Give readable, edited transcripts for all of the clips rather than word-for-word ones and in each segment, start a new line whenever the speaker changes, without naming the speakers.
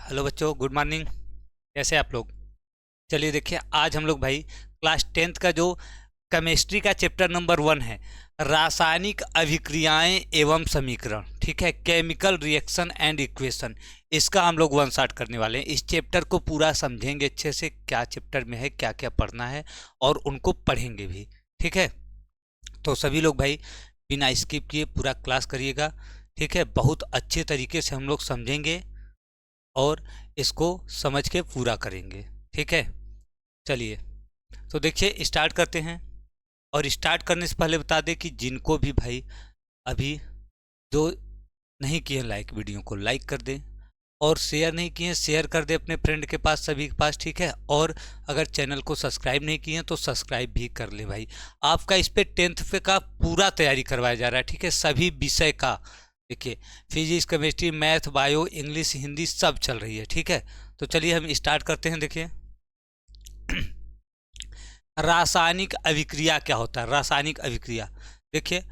Hello बच्चों, good morning. कैसे आप लोग? चलिए देखिए, आज हम लोग भाई क्लास 10th का जो केमिस्ट्री का चैप्टर नंबर 1 है, रासायनिक अभिक्रियाएं एवं समीकरण, ठीक है, केमिकल रिएक्शन एंड इक्वेशन, इसका हम लोग वन शॉट करने वाले हैं। इस चैप्टर को पूरा समझेंगे अच्छे से, क्या चैप्टर में है, क्या क्या पढ़ना है, और उनको पढ़ेंगे भी। ठीक है, तो सभी लोग भाई बिना स्किप किए पूरा क्लास करिएगा। ठीक है, बहुत अच्छे तरीके से हम लोग समझेंगे और इसको समझ के पूरा करेंगे। ठीक है, चलिए तो देखिए स्टार्ट करते हैं। और स्टार्ट करने से पहले बता दें कि जिनको भी भाई अभी जो नहीं किए हैं लाइक, वीडियो को लाइक कर दें, और शेयर नहीं किए हैं शेयर कर दें अपने फ्रेंड के पास, सभी के पास। ठीक है, और अगर चैनल को सब्सक्राइब नहीं किए हैं तो सब्सक्राइब भी कर ले भाई। आपका इस पे 10th पे का पूरा तैयारी करवाया जा रहा है। ठीक है, सभी विषय का देखिए, physics, chemistry, math, bio, English, Hindi सब चल रही है। ठीक है, तो चलिए हम स्टार्ट करते हैं। देखिए रासायनिक अभिक्रिया क्या होता है? रासायनिक अभिक्रिया देखिए,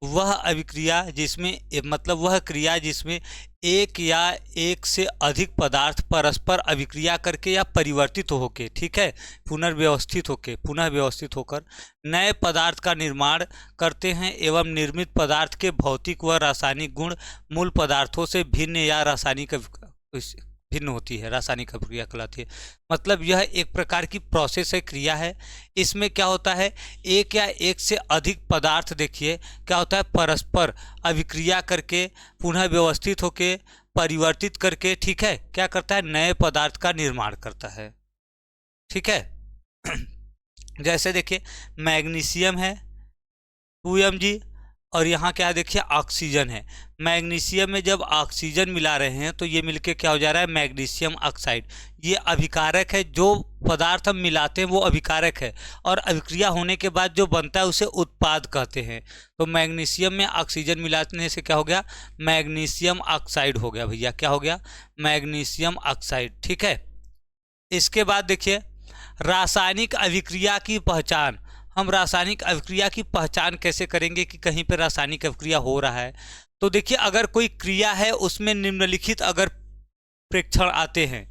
वह अभिक्रिया जिसमें मतलब वह क्रिया जिसमें एक या एक से अधिक पदार्थ परस्पर अभिक्रिया करके या परिवर्तित होकर, ठीक है, पुनः व्यवस्थित होकर नए पदार्थ का निर्माण करते हैं एवं निर्मित पदार्थ के भौतिक व रासायनिक गुण मूल पदार्थों से भिन्न या रासायनिक भिन्न होती है, रासायनिक अभिक्रिया कहलाती है। मतलब यह एक प्रकार की प्रोसेस है, क्रिया है। इसमें क्या होता है, एक या एक से अधिक पदार्थ देखिए क्या होता है, परस्पर अभिक्रिया करके पुनः व्यवस्थित होके परिवर्तित करके, ठीक है, क्या करता है, नए पदार्थ का निर्माण करता है। ठीक है जैसे देखिए मैग्नीशियम है 2 mg, और यहाँ क्या देखिए ऑक्सीजन है। मैग्नीशियम में जब ऑक्सीजन मिला रहे हैं तो ये मिलके क्या हो जा रहा है, मैग्नीशियम ऑक्साइड। ये अभिकारक है, जो पदार्थ हम मिलाते हैं वो अभिकारक है, और अभिक्रिया होने के बाद जो बनता है उसे उत्पाद कहते हैं। तो मैग्नीशियम में ऑक्सीजन मिलाने से क्या हो गया, मैग्नीशियम ऑक्साइड हो गया भैया। क्या हो गया, मैग्नीशियम ऑक्साइड। ठीक है, इसके बाद देखिए रासायनिक अभिक्रिया की पहचान। हम रासायनिक अभिक्रिया की पहचान कैसे करेंगे कि कहीं पर रासायनिक अभिक्रिया हो रहा है? तो देखिए, अगर कोई क्रिया है उसमें निम्नलिखित अगर प्रेक्षण आते हैं,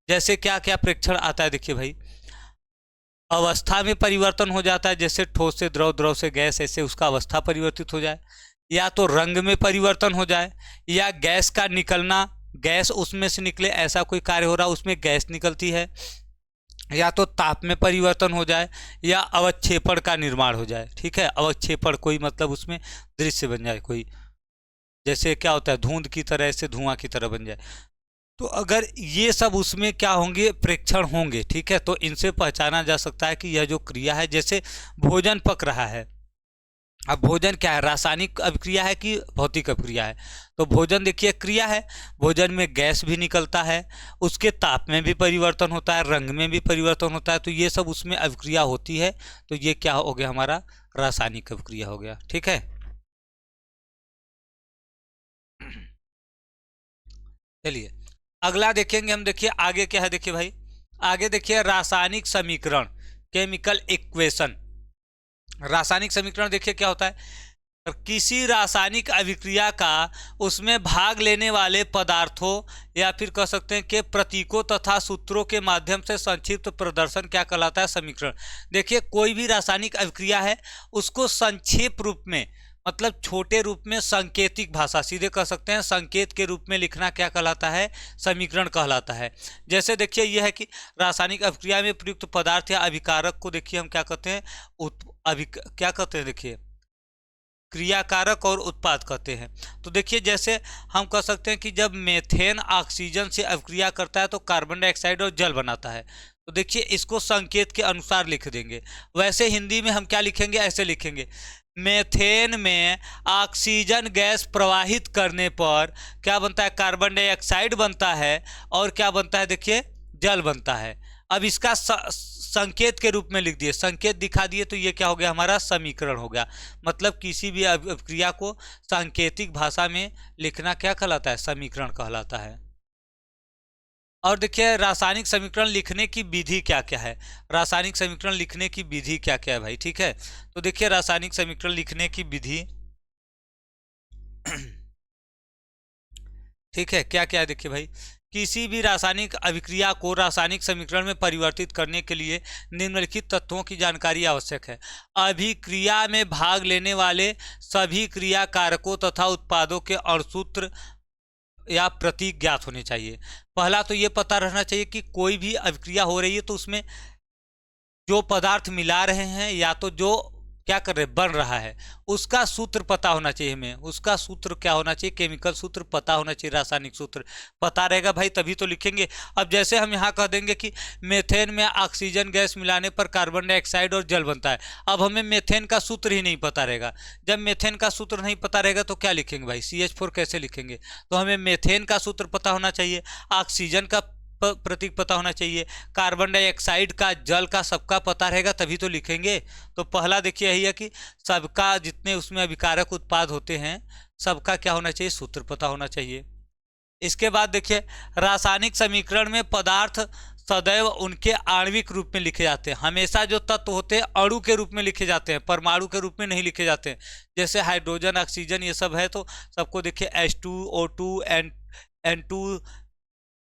जैसे क्या क्या प्रेक्षण आता है, देखिए भाई, अवस्था में परिवर्तन हो जाता है, जैसे ठोस से द्रव, द्रव से गैस, ऐसे उसका अवस्था परिवर्तित हो जाए, या तो रंग में परिवर्तन हो जाए, या गैस का निकलना, गैस उसमें से निकले, ऐसा कोई कार्य हो रहा है उसमें गैस निकलती है, या तो ताप में परिवर्तन हो जाए, या अवक्षेपण का निर्माण हो जाए। ठीक है, अवक्षेपण कोई मतलब उसमें दृश्य बन जाए, कोई जैसे क्या होता है धुंध की तरह से धुआं की तरह बन जाए। तो अगर ये सब उसमें क्या होंगे, प्रेक्षण होंगे, ठीक है, तो इनसे पहचाना जा सकता है कि यह जो क्रिया है, जैसे भोजन पक रहा है। अब भोजन क्या है, रासायनिक अभिक्रिया है कि भौतिक अभिक्रिया है? तो भोजन देखिए क्रिया है, भोजन में गैस भी निकलता है, उसके ताप में भी परिवर्तन होता है, रंग में भी परिवर्तन होता है, तो ये सब उसमें अभिक्रिया होती है। तो ये क्या हो गया, हमारा रासायनिक अभिक्रिया हो गया। ठीक है, चलिए अगला देखेंगे हम। देखिए आगे क्या है, देखिए भाई, आगे देखिए रासायनिक समीकरण, केमिकल इक्वेशन। रासायनिक समीकरण देखिए क्या होता है, किसी रासायनिक अभिक्रिया का उसमें भाग लेने वाले पदार्थों या फिर कह सकते हैं कि प्रतीकों तथा सूत्रों के माध्यम से संक्षिप्त प्रदर्शन क्या कहलाता है, समीकरण। देखिए कोई भी रासायनिक अभिक्रिया है उसको संक्षेप रूप में, मतलब छोटे रूप में, सांकेतिक भाषा, सीधे कह सकते हैं संकेत के रूप में लिखना क्या कहलाता है, समीकरण कहलाता है। जैसे देखिए यह है कि रासायनिक अभिक्रिया में प्रयुक्त पदार्थ या अभिकारक को देखिए हम क्या कहते हैं, क्या कहते हैं, देखिए क्रियाकारक और उत्पाद कहते हैं। तो देखिए जैसे हम कह सकते हैं कि जब मेथेन ऑक्सीजन से अभिक्रिया करता है तो कार्बन डाइऑक्साइड और जल बनाता है। तो देखिए इसको संकेत के अनुसार लिख देंगे। वैसे हिंदी में हम क्या लिखेंगे, ऐसे लिखेंगे, मेथेन में ऑक्सीजन गैस प्रवाहित करने पर क्या बनता है, कार्बन डाइऑक्साइड बनता है, और क्या बनता है, देखिए जल बनता है। अब इसका संकेत के रूप में लिख दिए, संकेत दिखा दिए, तो ये क्या हो गया, हमारा समीकरण हो गया। मतलब किसी भी अभिक्रिया को सांकेतिक भाषा में लिखना क्या कहलाता है, समीकरण कहलाता है। और देखिए रासायनिक समीकरण लिखने की विधि क्या क्या है, रासायनिक समीकरण लिखने की विधि क्या क्या है भाई। ठीक है, तो देखिए रासायनिक समीकरण लिखने की विधि ठीक है, क्या क्या है देखिए भाई, किसी भी रासायनिक अभिक्रिया को रासायनिक समीकरण में परिवर्तित करने के लिए निम्नलिखित तत्वों की जानकारी आवश्यक है। अभिक्रिया में भाग लेने वाले सभी क्रिया कारकों तथा उत्पादों के अणुसूत्र या प्रतीक ज्ञात होने चाहिए। पहला तो ये पता रहना चाहिए कि कोई भी अभिक्रिया हो रही है तो उसमें जो पदार्थ मिला रहे हैं या तो जो क्या कर रहे बन रहा है उसका सूत्र पता होना चाहिए। हमें उसका सूत्र क्या होना चाहिए, केमिकल सूत्र पता होना चाहिए, रासायनिक सूत्र पता रहेगा भाई तभी तो लिखेंगे। अब जैसे हम यहाँ कह देंगे कि मेथेन में ऑक्सीजन गैस मिलाने पर कार्बन डाइऑक्साइड और जल बनता है, अब हमें मेथेन का सूत्र ही नहीं पता रहेगा। जब मेथेन का सूत्र नहीं पता रहेगा तो क्या लिखेंगे भाई, CH4 कैसे लिखेंगे। तो हमें मेथेन का सूत्र पता होना चाहिए, ऑक्सीजन का प्रतीक पता होना चाहिए, कार्बन डाइऑक्साइड का, जल का, सबका पता रहेगा तभी तो लिखेंगे। तो पहला देखिए यही है कि सबका जितने उसमें अभिकारक उत्पाद होते हैं सबका क्या होना चाहिए, सूत्र पता होना चाहिए। इसके बाद देखिए रासायनिक समीकरण में पदार्थ सदैव उनके आणविक रूप में लिखे जाते हैं। हमेशा जो तत्व होते हैं अणु के रूप में लिखे जाते हैं, परमाणु के रूप में नहीं लिखे जाते हैं। जैसे हाइड्रोजन, ऑक्सीजन ये सब है तो सबको देखिए H2O2 N2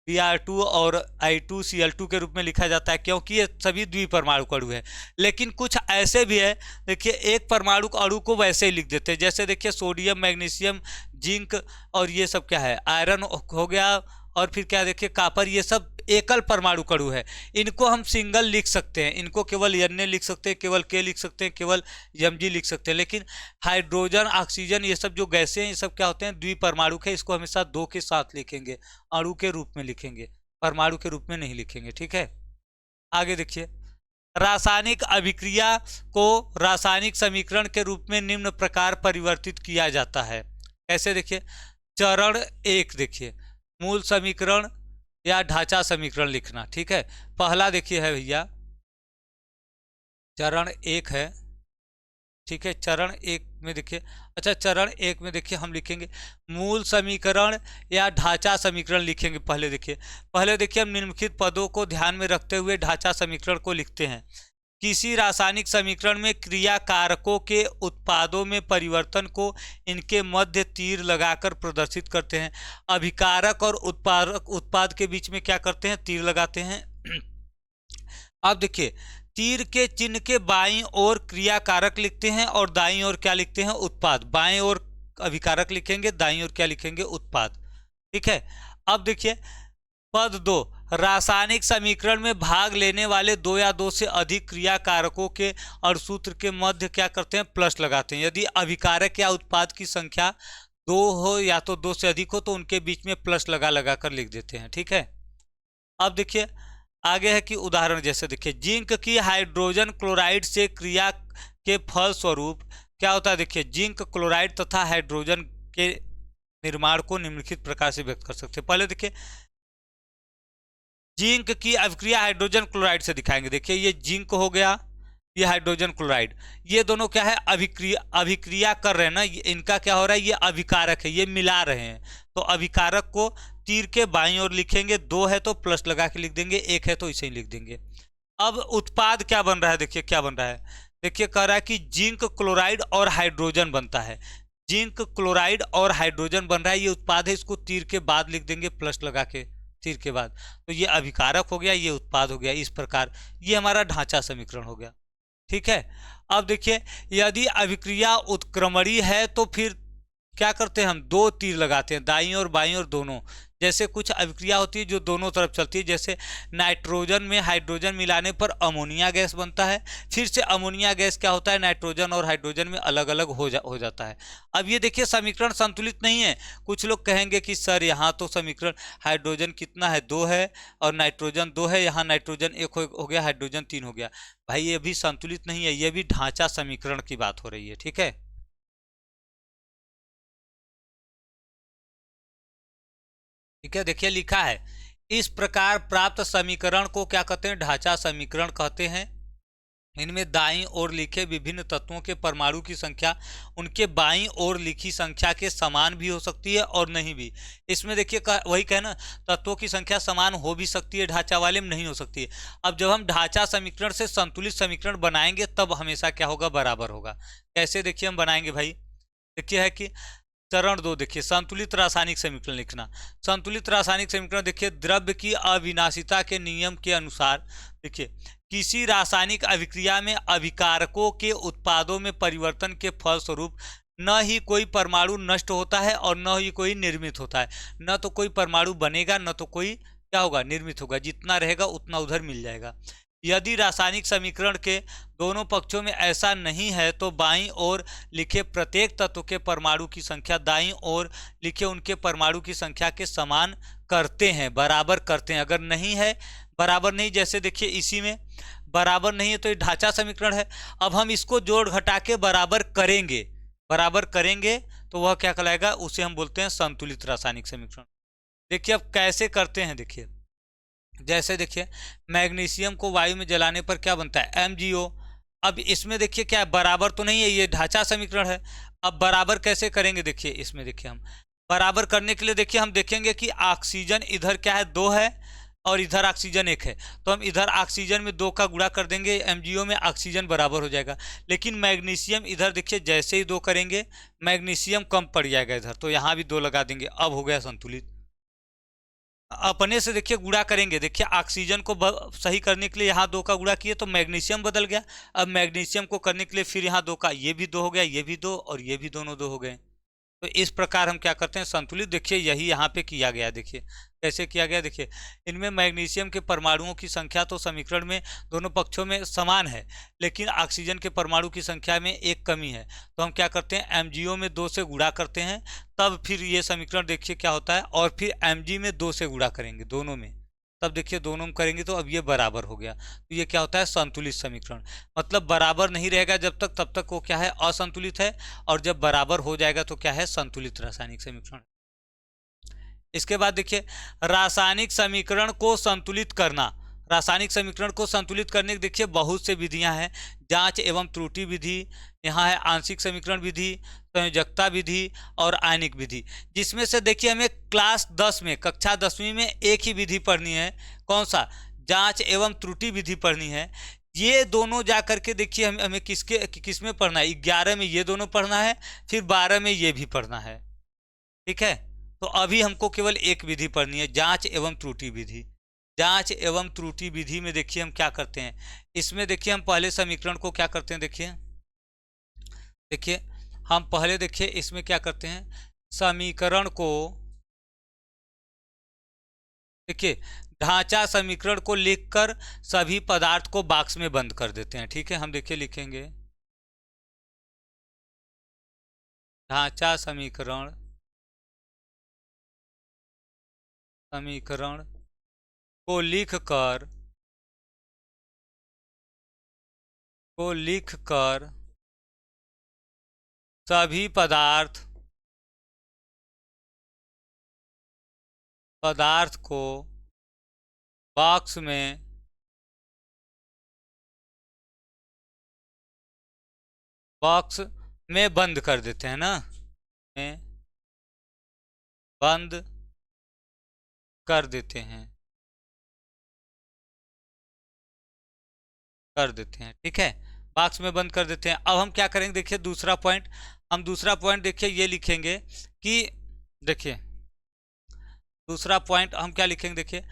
Br2 और I2Cl2 के रूप में लिखा जाता है, क्योंकि ये सभी द्विपरमाणु अणु है। लेकिन कुछ ऐसे भी है देखिए एक परमाणु अणु को वैसे ही लिख देते हैं, जैसे देखिए सोडियम, मैग्नीशियम, जिंक और ये सब क्या है, आयरन हो गया, और फिर क्या देखिए कॉपर, ये सब एकल परमाणु अणु है। इनको हम सिंगल लिख सकते हैं, इनको केवल Na लिख सकते हैं, केवल K लिख सकते हैं, केवल Mg लिख सकते हैं। लेकिन हाइड्रोजन, ऑक्सीजन ये सब जो गैसें हैं ये सब क्या होते हैं, द्विपरमाणु है, इसको हमेशा दो के साथ लिखेंगे, अणु के रूप में लिखेंगे, परमाणु के रूप में नहीं लिखेंगे। ठीक है, आगे देखिए रासायनिक अभिक्रिया को रासायनिक समीकरण के रूप में निम्न प्रकार परिवर्तित किया जाता है। कैसे देखिए, चरण 1 देखिए मूल समीकरण या ढांचा समीकरण लिखना। ठीक है, पहला देखिए है भैया चरण 1 है। ठीक है, चरण 1 में देखिए, अच्छा चरण 1 में देखिए हम लिखेंगे मूल समीकरण या ढांचा समीकरण लिखेंगे। पहले देखिए हम निम्नलिखित पदों को ध्यान में रखते हुए ढांचा समीकरण को लिखते हैं। किसी रासायनिक समीकरण में क्रिया कारकों के उत्पादों में परिवर्तन को इनके मध्य तीर लगाकर प्रदर्शित करते हैं। अभिकारक और उत्पाद के बीच में क्या करते हैं, तीर लगाते हैं। अब देखिए तीर के चिन्ह के बाईं ओर क्रिया कारक लिखते हैं और दाईं ओर क्या लिखते हैं, उत्पाद। बाईं ओर अभिकारक लिखेंगे, दाईं ओर क्या लिखेंगे, उत्पाद। ठीक है, अब देखिए पद 2, रासायनिक समीकरण में भाग लेने वाले 2 या 2 से अधिक क्रिया कारकों के अणुसूत्र के मध्य क्या करते हैं, प्लस लगाते हैं। यदि अभिकारक या उत्पाद की संख्या 2 हो या तो 2 से अधिक हो तो उनके बीच में प्लस लगा कर लिख देते हैं। ठीक है, अब देखिए आगे है कि उदाहरण जैसे देखिए जिंक की हाइड्रोजन क्लोराइड से क्रिया के फल स्वरूप क्या होता है। देखिए जिंक क्लोराइड तथा हाइड्रोजन के निर्माण को निम्नलिखित प्रकार से व्यक्त कर सकते हैं। पहले देखिए जिंक की अभिक्रिया हाइड्रोजन क्लोराइड से दिखाएंगे। देखिए ये जिंक हो गया, ये हाइड्रोजन क्लोराइड, ये दोनों क्या है, अभिक्रिया कर रहे हैं ना, इनका क्या हो रहा है, ये अभिकारक है, ये मिला रहे हैं। तो अभिकारक को तीर के बाईं ओर लिखेंगे, 2 है तो प्लस लगा के लिख देंगे, 1 है तो इसे ही लिख देंगे। अब उत्पाद क्या बन रहा है, देखिए क्या बन रहा है, देखिए कह रहा है कि जिंक क्लोराइड और हाइड्रोजन बनता है। जिंक क्लोराइड और हाइड्रोजन बन रहा है, ये उत्पाद है, इसको तीर के बाद लिख देंगे प्लस लगा के, तीर के बाद। तो ये अभिकारक हो गया, ये उत्पाद हो गया। इस प्रकार ये हमारा ढांचा समीकरण हो गया। ठीक है, अब देखिए यदि अभिक्रिया उत्क्रमणीय है तो फिर क्या करते हैं, हम 2 तीर लगाते हैं, दाईं और बाईं और दोनों। जैसे कुछ अभिक्रिया होती है जो दोनों तरफ चलती है, जैसे नाइट्रोजन में हाइड्रोजन मिलाने पर अमोनिया गैस बनता है, फिर से अमोनिया गैस क्या होता है, नाइट्रोजन और हाइड्रोजन में अलग अलग हो जाता है। अब ये देखिए समीकरण संतुलित नहीं है। कुछ लोग कहेंगे कि सर यहाँ तो समीकरण हाइड्रोजन कितना है, 2 है, और नाइट्रोजन 2 है, यहाँ नाइट्रोजन 1 हो गया, हाइड्रोजन 3 हो गया। भाई ये भी संतुलित नहीं है, ये भी ढांचा समीकरण की बात हो रही है। ठीक है, ठीक है, देखिए लिखा है इस प्रकार प्राप्त समीकरण को क्या कहते हैं, ढांचा समीकरण कहते हैं। इनमें दाईं ओर लिखे विभिन्न तत्वों के परमाणु की संख्या उनके बाईं ओर लिखी संख्या के समान भी हो सकती है और नहीं भी। इसमें देखिए वही कहना, तत्वों की संख्या समान हो भी सकती है, ढांचा वाले में नहीं हो सकती है। अब जब हम ढांचा समीकरण से संतुलित समीकरण बनाएंगे तब हमेशा क्या होगा, बराबर होगा। कैसे देखिए हम बनाएंगे भाई, देखिए है कि चरण 2 देखिए, संतुलित रासायनिक समीकरण लिखना। संतुलित रासायनिक समीकरण देखिए, द्रव्य की अविनाशिता के नियम के अनुसार देखिए, किसी रासायनिक अभिक्रिया में अभिकारकों के उत्पादों में परिवर्तन के फलस्वरूप न ही कोई परमाणु नष्ट होता है और न ही कोई निर्मित होता है। न तो कोई परमाणु बनेगा, न तो कोई क्या होगा, निर्मित होगा। जितना रहेगा उतना उधर मिल जाएगा। यदि रासायनिक समीकरण के दोनों पक्षों में ऐसा नहीं है तो बाईं ओर लिखे प्रत्येक तत्व के परमाणु की संख्या दाईं ओर लिखे उनके परमाणु की संख्या के समान करते हैं, बराबर करते हैं। अगर नहीं है, बराबर नहीं, जैसे देखिए इसी में बराबर नहीं है तो ये ढांचा समीकरण है। अब हम इसको जोड़ घटा के बराबर करेंगे, बराबर करेंगे तो वह क्या कहलाएगा, उसे हम बोलते हैं संतुलित रासायनिक समीकरण। देखिए अब कैसे करते हैं, देखिए जैसे देखिए मैग्नीशियम को वायु में जलाने पर क्या बनता है, MgO। अब इसमें देखिए क्या बराबर तो नहीं है, ये ढांचा समीकरण है। अब बराबर कैसे करेंगे, देखिए इसमें देखिए हम बराबर करने के लिए देखिए हम देखेंगे कि ऑक्सीजन इधर क्या है, 2 है और इधर ऑक्सीजन 1 है, तो हम इधर ऑक्सीजन में 2 का गुणा कर देंगे, MgO में ऑक्सीजन बराबर हो जाएगा। लेकिन मैग्नीशियम इधर देखिए जैसे ही 2 करेंगे मैग्नीशियम कम पड़ जाएगा इधर, तो यहाँ भी 2 लगा देंगे, अब हो गया संतुलित। अपने से देखिए गुणा करेंगे, देखिए ऑक्सीजन को सही करने के लिए यहाँ 2 का गुणा किए तो मैग्नीशियम बदल गया। अब मैग्नीशियम को करने के लिए फिर यहाँ 2 का, ये भी 2 हो गया, ये भी 2 और ये भी दोनों 2 हो गए। तो इस प्रकार हम क्या करते हैं, संतुलित। देखिए यही यहाँ पे किया गया, देखिए कैसे किया गया, देखिए इनमें मैग्नीशियम के परमाणुओं की संख्या तो समीकरण में दोनों पक्षों में समान है, लेकिन ऑक्सीजन के परमाणु की संख्या में एक कमी है। तो हम क्या करते हैं, MgO में 2 से गुणा करते हैं, तब फिर ये समीकरण देखिए क्या होता है, और फिर Mg में 2 से गुणा करेंगे दोनों में, तब देखिए दोनों में करेंगे तो अब ये बराबर हो गया। तो ये क्या होता है, संतुलित समीकरण। मतलब बराबर नहीं रहेगा जब तक, तब तक वो क्या है, असंतुलित है, और जब बराबर हो जाएगा तो क्या है, संतुलित रासायनिक समीकरण। इसके बाद देखिए रासायनिक समीकरण को संतुलित करना। रासायनिक समीकरण को संतुलित करने की देखिए बहुत से विधियां हैं। जांच एवं त्रुटि विधि, यहाँ है आंशिक समीकरण विधि, संयोजकता विधि और आयनिक विधि। जिसमें से देखिए हमें क्लास 10 में, कक्षा 10वीं में एक ही विधि पढ़नी है, कौन सा, जांच एवं त्रुटि विधि पढ़नी है। ये दोनों जा करके देखिए हमें किस में पढ़ना है, 11 में ये दोनों पढ़ना है, फिर 12 में ये भी पढ़ना है, ठीक है। तो अभी हमको केवल एक विधि पढ़नी है, जांच एवं त्रुटि विधि। जांच एवं त्रुटि विधि में देखिए हम क्या करते हैं, इसमें देखिए हम पहले समीकरण को क्या करते हैं, देखिए देखिए हम पहले देखिए इसमें क्या करते हैं, समीकरण को देखिए ढांचा समीकरण को लिखकर सभी पदार्थ को बॉक्स में बंद कर देते हैं, ठीक है। हम देखिए लिखेंगे ढांचा समीकरण को लिखकर सभी पदार्थ को बॉक्स में बंद कर देते हैं ना, में बंद कर देते हैं, ठीक है, बॉक्स में बंद कर देते हैं। अब हम क्या करेंगे, देखिए दूसरा पॉइंट, हम दूसरा पॉइंट देखिए ये लिखेंगे कि देखिए दूसरा पॉइंट हम क्या लिखेंगे, देखिए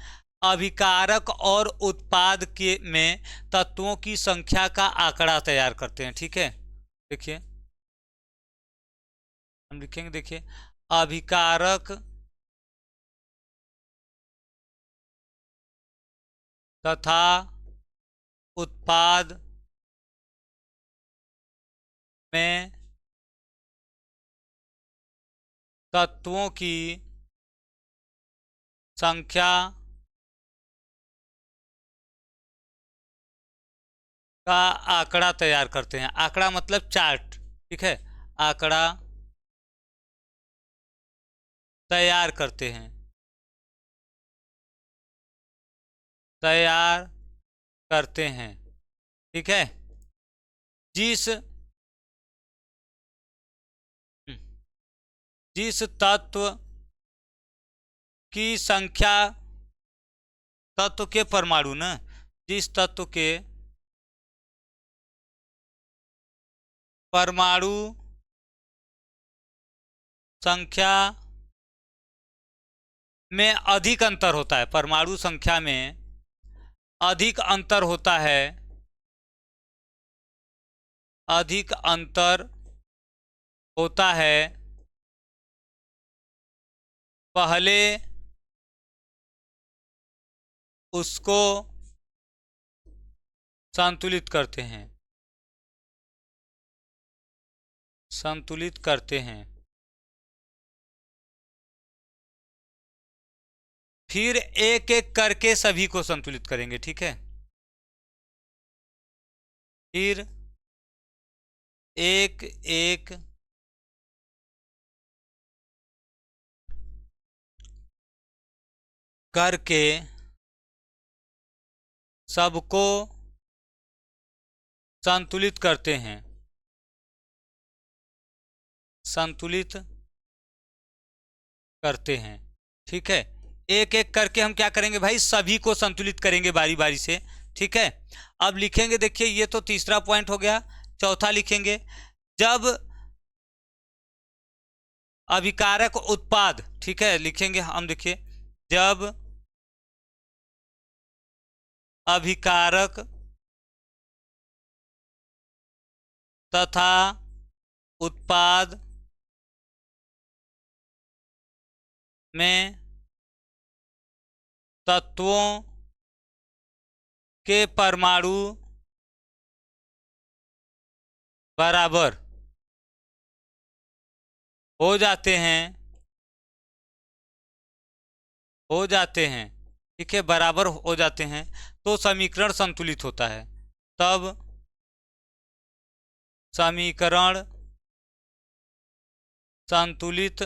अभिकारक और उत्पाद के में तत्वों की संख्या का आंकड़ा तैयार करते हैं, ठीक है। देखिए हम लिखेंगे, देखिए अभिकारक तथा उत्पाद में तत्वों की संख्या का आंकड़ा तैयार करते हैं। आंकड़ा मतलब चार्ट, ठीक है, आंकड़ा तैयार करते हैं, ठीक है। जिस तत्व की संख्या, तत्व के परमाणु ना, जिस तत्व के परमाणु संख्या में अधिक अंतर होता है, परमाणु संख्या में अधिक अंतर होता है, अधिक अंतर होता है, पहले उसको संतुलित करते हैं, संतुलित करते हैं, फिर एक एक करके सभी को संतुलित करेंगे। ठीक है, फिर एक एक करके सबको संतुलित करते हैं, संतुलित करते हैं। ठीक है, एक एक करके हम क्या करेंगे भाई, सभी को संतुलित करेंगे बारी बारी से। ठीक है, अब लिखेंगे, देखिए ये तो तीसरा पॉइंट हो गया। चौथा लिखेंगे, जब अभिकारक उत्पाद, ठीक है लिखेंगे हम, देखिए जब अभिकारक तथा उत्पाद में तत्वों के परमाणु बराबर हो जाते हैं, हो जाते हैं। ठीक है, बराबर हो जाते हैं तो समीकरण संतुलित होता है, तब समीकरण संतुलित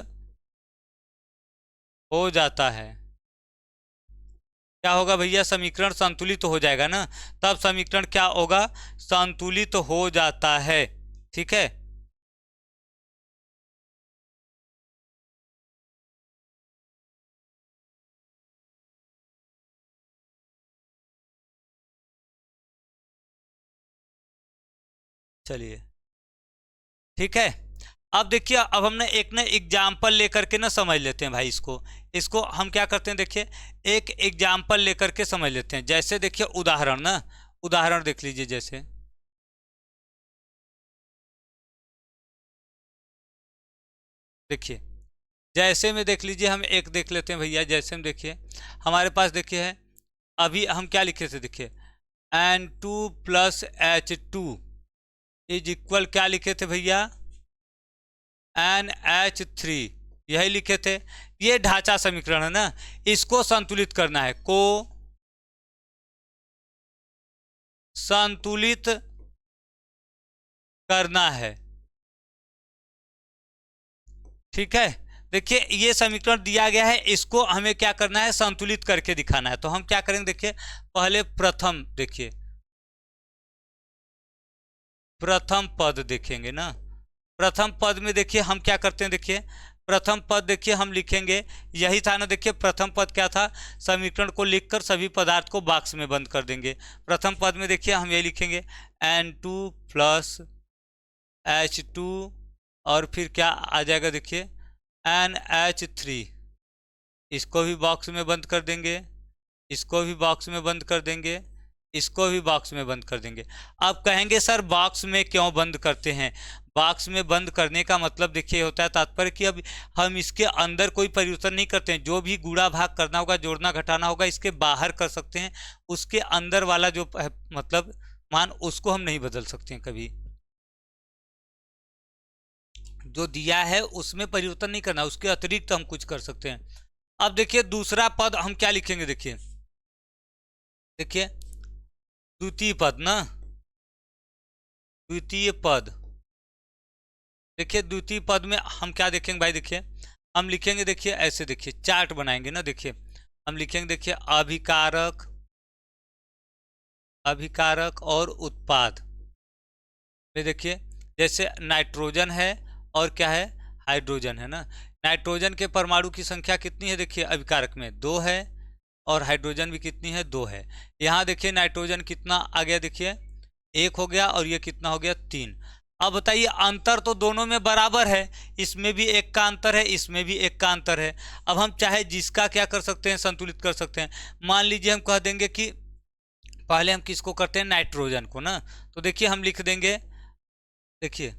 हो जाता है। क्या होगा भैया, समीकरण संतुलित हो जाएगा ना, तब समीकरण क्या होगा, संतुलित हो जाता है। ठीक है, चलिए ठीक है। अब देखिए, अब हमने एक ना एग्जाम्पल लेकर के ना समझ लेते हैं भाई इसको। इसको हम क्या करते हैं, देखिए एक एग्जाम्पल लेकर के समझ लेते हैं। जैसे देखिए उदाहरण ना, उदाहरण देख लीजिए। जैसे देखिए, जैसे में देख लीजिए, हम एक देख लेते हैं भैया। जैसे में देखिए हमारे पास देखिए है, अभी हम क्या लिखे थे, देखिए N2 + H2 इज इक्वल, क्या लिखे थे भैया, NH3, यही लिखे थे। ये ढांचा समीकरण है ना, इसको संतुलित करना है, को संतुलित करना है। ठीक है, देखिए ये समीकरण दिया गया है, इसको हमें क्या करना है, संतुलित करके दिखाना है। तो हम क्या करेंगे, देखिए पहले प्रथम, देखिए प्रथम पद देखेंगे ना। प्रथम पद में देखिए हम क्या करते हैं, देखिए प्रथम पद देखिए हम लिखेंगे, यही था ना। देखिए प्रथम पद क्या था, समीकरण को लिखकर सभी पदार्थ को बॉक्स में बंद कर देंगे। प्रथम पद में देखिए हम ये लिखेंगे N2 + H2 और फिर क्या आ जाएगा, देखिए NH3, इसको भी बॉक्स में बंद कर देंगे, इसको भी बॉक्स में बंद कर देंगे, इसको भी बॉक्स में बंद कर देंगे। अब कहेंगे सर बॉक्स में क्यों बंद करते हैं। बॉक्स में बंद करने का मतलब देखिए होता है तात्पर्य कि अब हम इसके अंदर कोई परिवर्तन नहीं करते हैं। जो भी गुणा भाग करना होगा, जोड़ना घटाना होगा, इसके बाहर कर सकते हैं। उसके अंदर वाला जो मतलब मान, उसको हम नहीं बदल सकते हैं कभी। जो दिया है उसमें परिवर्तन नहीं करना, उसके अतिरिक्त हम कुछ कर सकते हैं। अब देखिए दूसरा पद हम क्या लिखेंगे, देखिए देखिए द्वितीय पद ना, द्वितीय पद। देखिए द्वितीय पद में हम क्या देखेंगे भाई, देखिए हम लिखेंगे, देखिए ऐसे, देखिए चार्ट बनाएंगे ना। देखिए हम लिखेंगे, देखिए अभिकारक, अभिकारक और उत्पाद में देखिए जैसे नाइट्रोजन है और क्या है, हाइड्रोजन है ना। नाइट्रोजन के परमाणु की संख्या कितनी है, देखिए अभिकारक में 2 है, और हाइड्रोजन भी कितनी है, 2 है। यहाँ देखिए नाइट्रोजन कितना आ गया, देखिए 1 हो गया, और ये कितना हो गया, 3। अब बताइए अंतर तो दोनों में बराबर है, इसमें भी एक का अंतर है, इसमें भी एक का अंतर है। अब हम चाहे जिसका क्या कर सकते हैं, संतुलित कर सकते हैं। मान लीजिए हम कह देंगे कि पहले हम किसको करते हैं, नाइट्रोजन को ना। तो देखिए हम लिख देंगे, देखिए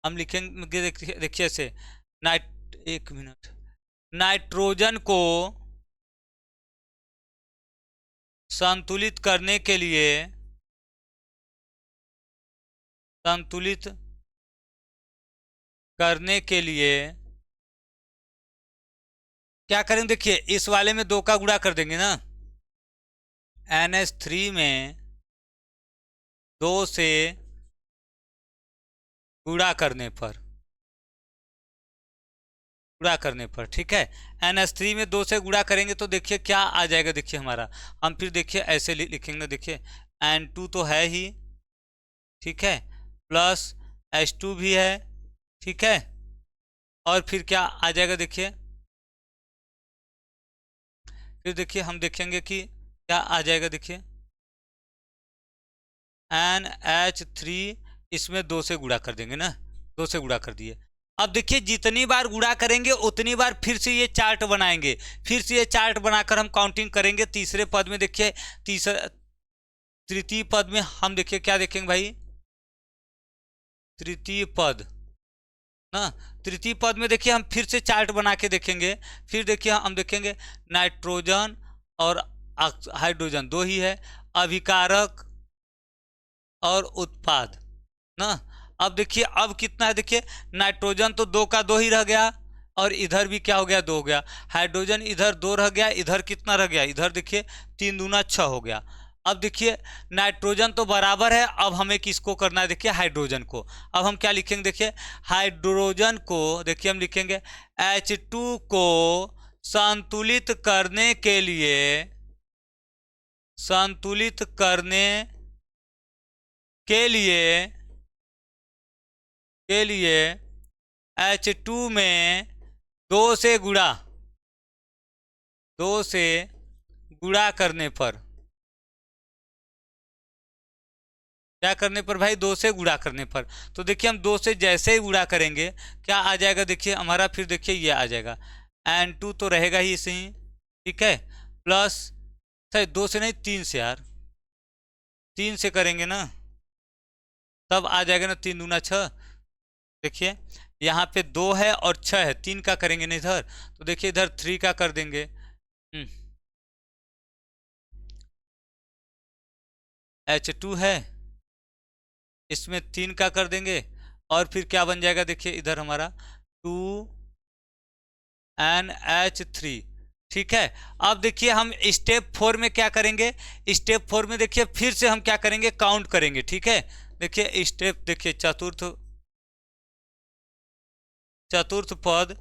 हम लिखेंगे, देखिए ऐसे एक मिनट, नाइट्रोजन को संतुलित करने के लिए, संतुलित करने के लिए क्या करेंगे, देखिए इस वाले में 2 का गुणा कर देंगे ना, NH3 में 2 से गुणा करने पर, गुणा करने पर, ठीक है। NH3 में 2 से गुणा करेंगे तो देखिए क्या आ जाएगा, देखिए हमारा, हम फिर देखिए ऐसे लिखेंगे, देखिए N2 तो है ही, ठीक है, प्लस H2 भी है, ठीक है, और फिर क्या आ जाएगा, देखिए फिर देखिए हम देखेंगे कि क्या आ जाएगा, देखिए NH3, इसमें 2 से गुणा कर देंगे ना, 2 से गुणा कर दिए। अब देखिए जितनी बार गुणा करेंगे उतनी बार फिर से ये चार्ट बनाएंगे, फिर से ये चार्ट बनाकर हम काउंटिंग करेंगे। तीसरे पद में देखिए, तीसरा तृतीय पद में हम देखिए क्या देखेंगे भाई, तृतीय पद ना, तृतीय पद में देखिए हम फिर से चार्ट बना के देखेंगे। फिर देखिए हम देखेंगे नाइट्रोजन और हाइड्रोजन 2 ही है, अभिकारक और उत्पाद ना। अब देखिए अब कितना है, देखिए नाइट्रोजन तो 2 का 2 ही रह गया, और इधर भी क्या हो गया, 2 हो गया। हाइड्रोजन इधर 2 रह गया, इधर कितना रह गया, इधर देखिए 3 दूना 6 हो गया। अब देखिए नाइट्रोजन तो बराबर है, अब हमें किसको करना है, देखिए हाइड्रोजन को। अब हम क्या लिखेंगे, देखिए हाइड्रोजन को, देखिए हम लिखेंगे H2 को संतुलित करने के लिए, संतुलित करने के लिए H2 में 2 से गुणा, 2 से गुणा करने पर, क्या करने पर भाई, 2 से गुणा करने पर। तो देखिए हम 2 से जैसे ही गुणा करेंगे क्या आ जाएगा, देखिए हमारा, फिर देखिए ये आ जाएगा, N2 तो रहेगा ही इसे ही, ठीक है, प्लस, सही 2 से नहीं 3 से यार, 3 से करेंगे ना, तब आ जाएगा ना 3 दूना 6। देखिए यहाँ पे 2 है और 6 है, 3 का करेंगे ना इधर, तो देखिए इधर 3 का कर देंगे। H2 है, इसमें 3 का कर देंगे, और फिर क्या बन जाएगा, देखिए इधर हमारा 2NH3, ठीक है। अब देखिए हम स्टेप 4 में क्या करेंगे, स्टेप 4 में देखिए फिर से हम क्या करेंगे, काउंट करेंगे, ठीक है। देखिए स्टेप, देखिए चतुर्थ पद,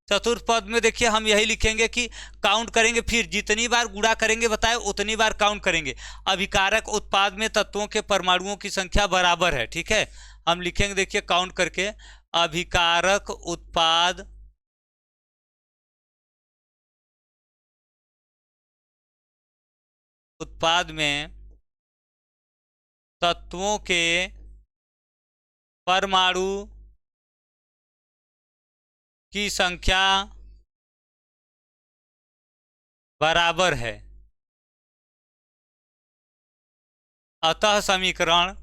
चतुर्थ पद में देखिए हम यही लिखेंगे कि काउंट करेंगे, फिर जितनी बार गुणा करेंगे बताए उतनी बार काउंट करेंगे। अभिकारक उत्पाद में तत्वों के परमाणुओं की संख्या बराबर है, ठीक है। हम लिखेंगे देखिए काउंट करके, अभिकारक उत्पाद में तत्वों के परमाणु की संख्या बराबर है। अतः समीकरण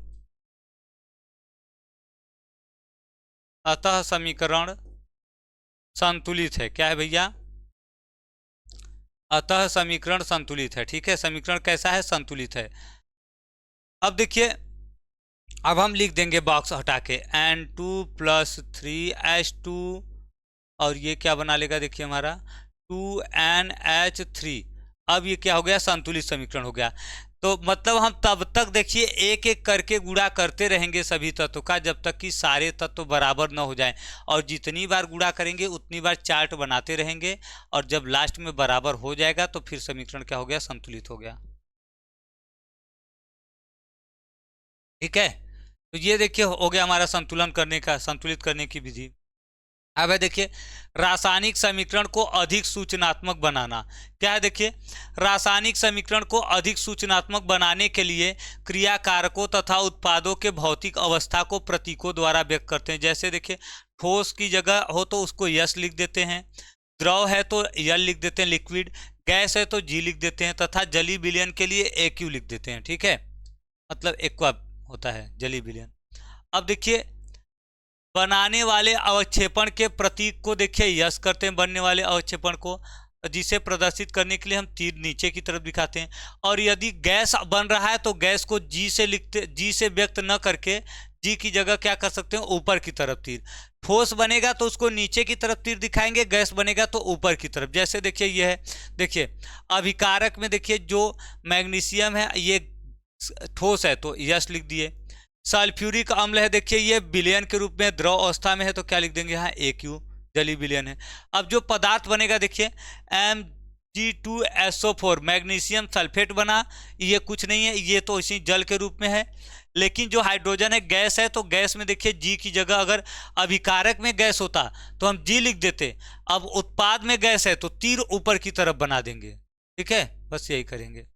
संतुलित है। क्या है भैया, अतः समीकरण संतुलित है, ठीक है। समीकरण कैसा है, संतुलित है। अब देखिए अब हम लिख देंगे बॉक्स हटा के, N2 + 3H2, और ये क्या बना लेगा, देखिए हमारा 2NH3। अब ये क्या हो गया, संतुलित समीकरण हो गया। तो मतलब हम तब तक देखिए एक एक करके गुणा करते रहेंगे सभी तत्वों का, जब तक कि सारे तत्व बराबर न हो जाएं, और जितनी बार गुणा करेंगे उतनी बार चार्ट बनाते रहेंगे, और जब लास्ट में बराबर हो जाएगा तो फिर समीकरण क्या हो गया, संतुलित हो गया, ठीक है। तो ये देखिए हो गया हमारा संतुलन करने का, संतुलित करने की विधि। अब है देखिए रासायनिक समीकरण को अधिक सूचनात्मक बनाना। क्या है देखिए, रासायनिक समीकरण को अधिक सूचनात्मक बनाने के लिए क्रिया कारकों तथा उत्पादों के भौतिक अवस्था को प्रतीकों द्वारा व्यक्त करते हैं। जैसे देखिए ठोस की जगह हो तो उसको यस लिख देते हैं, द्रव है तो यल लिख देते हैं लिक्विड, गैस है तो जी लिख देते हैं, तथा जली विलयन के लिए एक्यू लिख देते हैं। ठीक है, मतलब एक्वा होता है जली विलयन। अब देखिए बनाने वाले अवक्षेपण के प्रतीक को देखिए यस करते हैं, बनने वाले अवक्षेपण को, जिसे प्रदर्शित करने के लिए हम तीर नीचे की तरफ दिखाते हैं। और यदि गैस बन रहा है तो गैस को जी से लिखते, जी से व्यक्त न करके जी की जगह क्या कर सकते हैं, ऊपर की तरफ तीर। ठोस बनेगा तो उसको नीचे की तरफ तीर दिखाएंगे, गैस बनेगा तो ऊपर की तरफ। जैसे देखिए ये है, देखिए अभिकारक में देखिए जो मैग्नीशियम है ये ठोस है तो यस लिख दिए। सल्फ्यूरिक अम्ल है देखिए ये विलयन के रूप में द्रव अवस्था में है तो क्या लिख देंगे यहाँ AQ, जली विलयन है। अब जो पदार्थ बनेगा देखिए Mg2SO4 मैग्नीशियम सल्फेट बना, ये कुछ नहीं है, ये तो इसी जल के रूप में है। लेकिन जो हाइड्रोजन है गैस है तो गैस में देखिए जी की जगह अगर अभिकारक में गैस होता तो हम जी लिख देते, अब उत्पाद में गैस है तो तीर ऊपर की तरफ बना देंगे। ठीक है, बस यही करेंगे।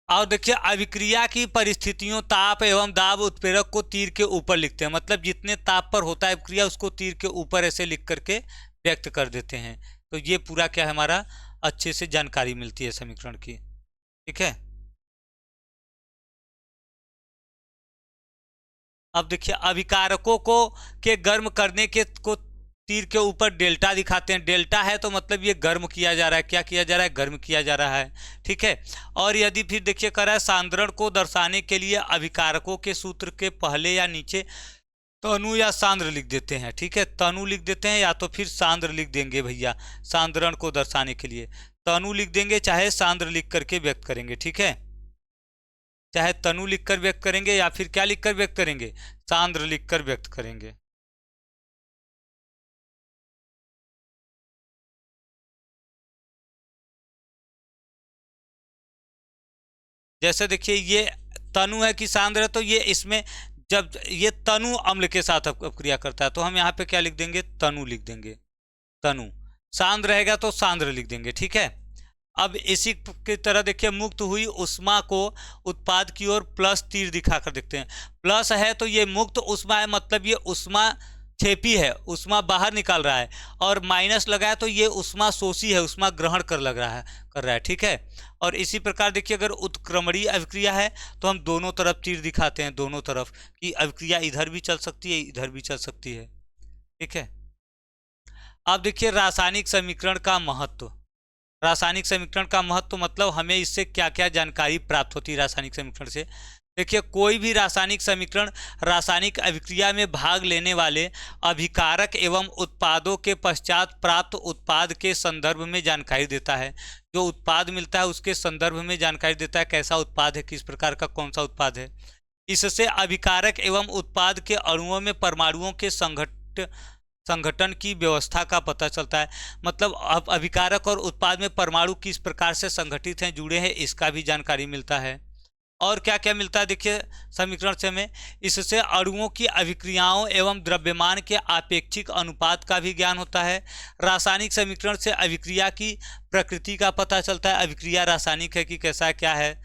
और देखिए अभिक्रिया की परिस्थितियों ताप एवं दाब उत्प्रेरक को तीर के ऊपर लिखते हैं, मतलब जितने ताप पर होता है अभिक्रिया उसको तीर के ऊपर ऐसे लिख करके व्यक्त कर देते हैं। तो ये पूरा क्या है हमारा अच्छे से जानकारी मिलती है समीकरण की। ठीक है, अब देखिए अभिकारकों को के गर्म करने के को तीर के ऊपर डेल्टा दिखाते हैं। डेल्टा है तो मतलब ये गर्म किया जा रहा है, क्या किया जा रहा है, गर्म किया जा रहा है। ठीक है, और यदि फिर देखिए कर रहा है सांद्रण को दर्शाने के लिए अभिकारकों के सूत्र के पहले या नीचे तनु या सांद्र लिख देते हैं। ठीक है, तनु लिख देते हैं या तो फिर सांद्र लिख देंगे भैया, सांद्रण को दर्शाने के लिए तनु लिख देंगे चाहे सांद्र लिख करके व्यक्त करेंगे। ठीक है, चाहे तनु लिखकर व्यक्त करेंगे या फिर क्या लिखकर व्यक्त करेंगे, सांद्र लिखकर व्यक्त करेंगे। जैसे देखिए ये तनु है कि सांद्र है तो ये इसमें जब ये तनु अम्ल के साथ अपक्रिया करता है तो हम यहाँ पे क्या लिख देंगे, तनु लिख देंगे, तनु। सांद्र रहेगा तो सांद्र लिख देंगे। ठीक है, अब इसी की तरह देखिए मुक्त हुई उष्मा को उत्पाद की ओर प्लस तीर दिखाकर देखते हैं। प्लस है तो ये मुक्त उष्मा है, मतलब ये उष्मा छेपी है, उष्मा बाहर निकाल रहा है, और माइनस लगा है तो ये उष्मा शोषी है, उष्मा ग्रहण कर लग रहा है, कर रहा है। ठीक है, और इसी प्रकार देखिए अगर उत्क्रमणीय अभिक्रिया है तो हम दोनों तरफ तीर दिखाते हैं, दोनों तरफ कि अभिक्रिया इधर भी चल सकती है इधर भी चल सकती है। ठीक है, अब देखिए रासायनिक समीकरण का महत्व। रासायनिक समीकरण का महत्व मतलब हमें इससे क्या क्या जानकारी प्राप्त होती है रासायनिक समीकरण से। देखिए कोई भी रासायनिक समीकरण रासायनिक अभिक्रिया में भाग लेने वाले अभिकारक एवं उत्पादों के पश्चात प्राप्त उत्पाद के संदर्भ में जानकारी देता है। जो उत्पाद मिलता है उसके संदर्भ में जानकारी देता है, कैसा उत्पाद है, किस प्रकार का कौन सा उत्पाद है। इससे अभिकारक एवं उत्पाद के अणुओं में परमाणुओं के संगठन की व्यवस्था का पता चलता है, मतलब अब अभिकारक और उत्पाद में परमाणु किस प्रकार से संगठित हैं, जुड़े हैं, इसका भी जानकारी मिलता है। और क्या क्या मिलता है देखिए समीकरण से हमें, इससे अणुओं की अभिक्रियाओं एवं द्रव्यमान के आपेक्षिक अनुपात का भी ज्ञान होता है। रासायनिक समीकरण से अभिक्रिया की प्रकृति का पता चलता है, अभिक्रिया रासायनिक है कि कैसा है, क्या है।